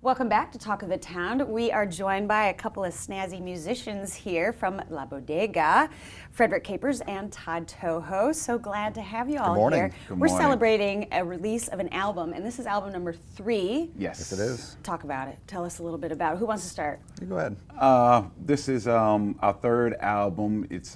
Welcome back to Talk of the Town. We are joined by a couple of snazzy musicians here from La Bodega, Frederick Capers and Todd Toho. So glad to have you all here. Good We're morning. celebrating a release of an album, and this is album number 3. Yes, Yes, it is. Talk about it. Tell us a little bit about it. Who wants to start? You go ahead. This is our third album. It's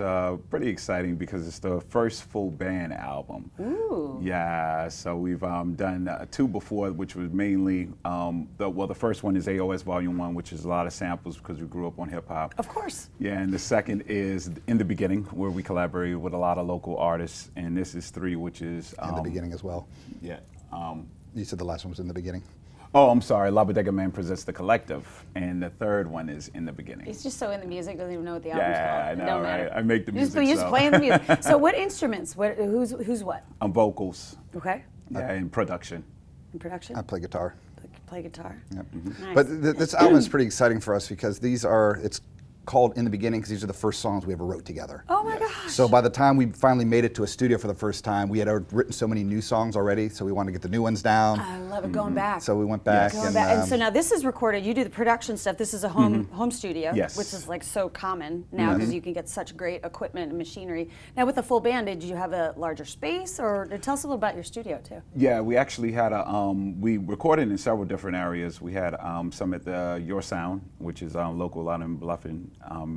pretty exciting because it's the first full band album. Ooh. Yeah, so we've done 2 before, which was mainly, the first one is AOS Volume 1, which is a lot of samples because we grew up on hip hop. Of course. Yeah, and the second is In the Beginning, where we collaborated with a lot of local artists. And this is 3, which is... In the beginning as well. Yeah. You said the last one was in the beginning. Oh, I'm sorry. La Bodega Man presents The Collective, and the third one is In the Beginning. He's just so in the music, doesn't even know what the album's called. Yeah, I It know, don't right? matter. I make the music. You're just playing the music. So what instruments? Who's what? Vocals. Okay. Yeah, and production. In production? I play guitar. Play guitar. Yep. Nice. But this album is pretty exciting for us because it's called In the Beginning because these are the first songs we ever wrote together. Oh my gosh. So by the time we finally made it to a studio for the first time, we had written so many new songs already, so we wanted to get the new ones down. I love it, going back. So we went back. Going And, back. And so now this is recorded. You do the production stuff. This is a home studio, Yes. which is like so common now because you can get such great equipment and machinery. Now with a full band, did you have a larger space, or tell us a little about your studio too? Yeah, we actually had we recorded in several different areas. We had some at the Your Sound, which is local out in Bluffing,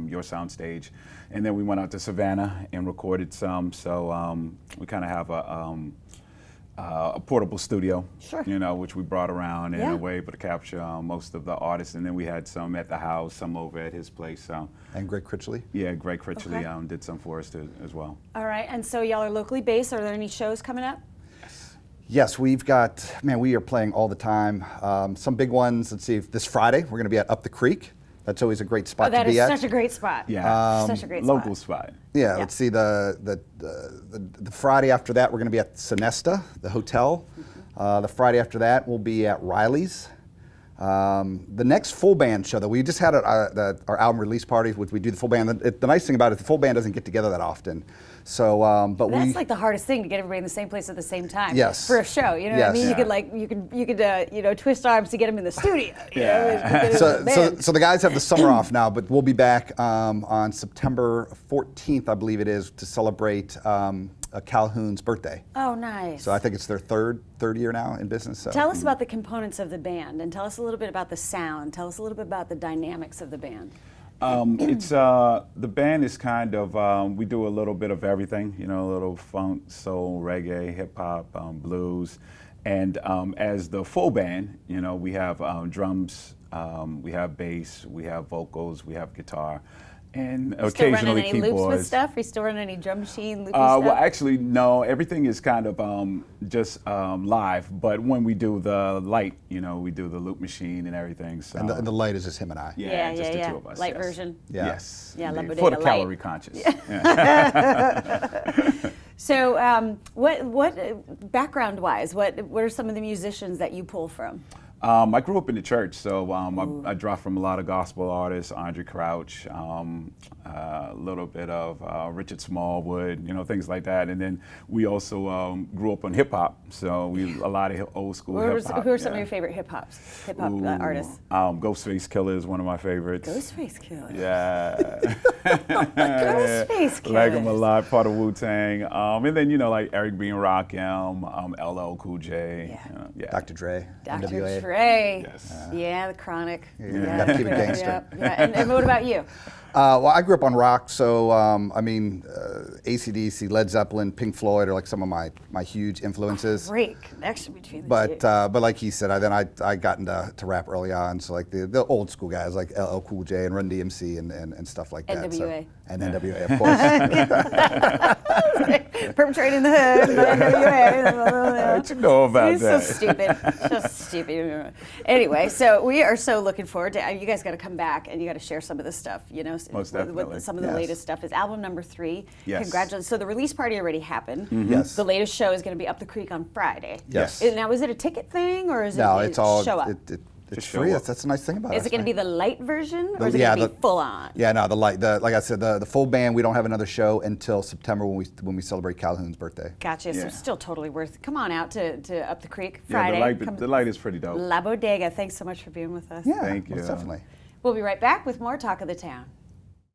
Your Sound stage, and then we went out to Savannah and recorded some. So we kind of have a portable studio, Sure. which we brought around and Yeah. a way able to capture most of the artists. And then we had some at the house, some over at his place. So And Greg Critchley. yeah, Greg Critchley Okay. did some for us too, as well. All right, and so y'all are locally based. Are there any shows coming up? Yes, we've got, we are playing all the time. Some big ones, let's see, this Friday, we're going to be at Up the Creek. That's always a great spot Oh, that to is be at. such a great spot. Yeah, Such a great local spot. spot. Yeah, Yeah. let's see, the Friday after that, we're going to be at Sonesta, the hotel. The Friday after that, we'll be at Riley's. The next full band show that we just had at our album release party, which we do the full band. The nice thing about it, the full band doesn't get together that often. So, but That's like the hardest thing, to get everybody in the same place at the same time. Yes. For a show, you know what I Yes. mean? Yeah. You could twist arms to get them in the studio. you Yeah. know, So the guys have the summer off now, but we'll be back on September 14th, I believe it is, to celebrate Calhoun's birthday. Oh, nice. So I think it's their third year now in business. So. Tell us about the components of the band, and tell us a little bit about the sound. Tell us a little bit about the dynamics of the band. It's the band is kind of we do a little bit of everything, a little funk, soul, reggae, hip hop, blues, and as the full band, we have drums, we have bass, we have vocals, we have guitar, and Still occasionally running any loops keyboards. with stuff? Are you still running any drum machine loopy stuff? Well, actually, no. Everything is kind of just live. But when we do the light, we do the loop machine and everything. So And the light is just him and I. yeah, just the two of us. Light yes. version. Yeah. Yes. Yeah, La indeed. For the Bodega light. calorie conscious. Yeah. So, what background-wise, what are some of the musicians that you pull from? I grew up in the church, so I draw from a lot of gospel artists, Andre Crouch, a little bit of Richard Smallwood, things like that. And then we also grew up on hip hop, so a lot of old school hip hop. Who are some of your favorite hip hop artists? Ghostface Killer is one of my favorites. Ghostface Killer. Yeah. Ghostface Killer. Like him a lot, part of Wu-Tang. And then, like Eric B. and Rakim, LL Cool J. Yeah. Dr. Dre, Dr. NWA. Dre. Yes. Yeah, the Chronic. Yeah, gotta keep it gangster. Yeah. And what about you? Well, I grew up on rock, so AC/DC, Led Zeppelin, Pink Floyd are like some of my huge influences. Great connection between the But two. like he said, I got into rap early on, so like the old school guys like LL Cool J and Run DMC and stuff like that. NWA. And NWA, of course. Perpetrating the hood. NWA. What you know about He's that? so stupid. Just stupid. Anyway, so we are so looking forward to. You guys got to come back and you got to share some of this stuff. Most what definitely. some of the Yes. latest stuff is album number 3. Yes. Congratulations. So the release party already happened. Yes. The latest show is going to be Up the Creek on Friday. Yes. Now, is it a ticket thing or is No, it it's all show up? It's free. That's a nice thing about it. Is it going to be the light version, or is it yeah, going to be full on? Yeah, no, the light. Like I said, the full band. We don't have another show until September when we celebrate Calhoun's birthday. Gotcha. Yeah. So still totally worth. Come on out to Up the Creek Friday. Yeah, the light is pretty dope. La Bodega. Thanks so much for being with us. Yeah, Thank you. most definitely. We'll be right back with more Talk of the Town.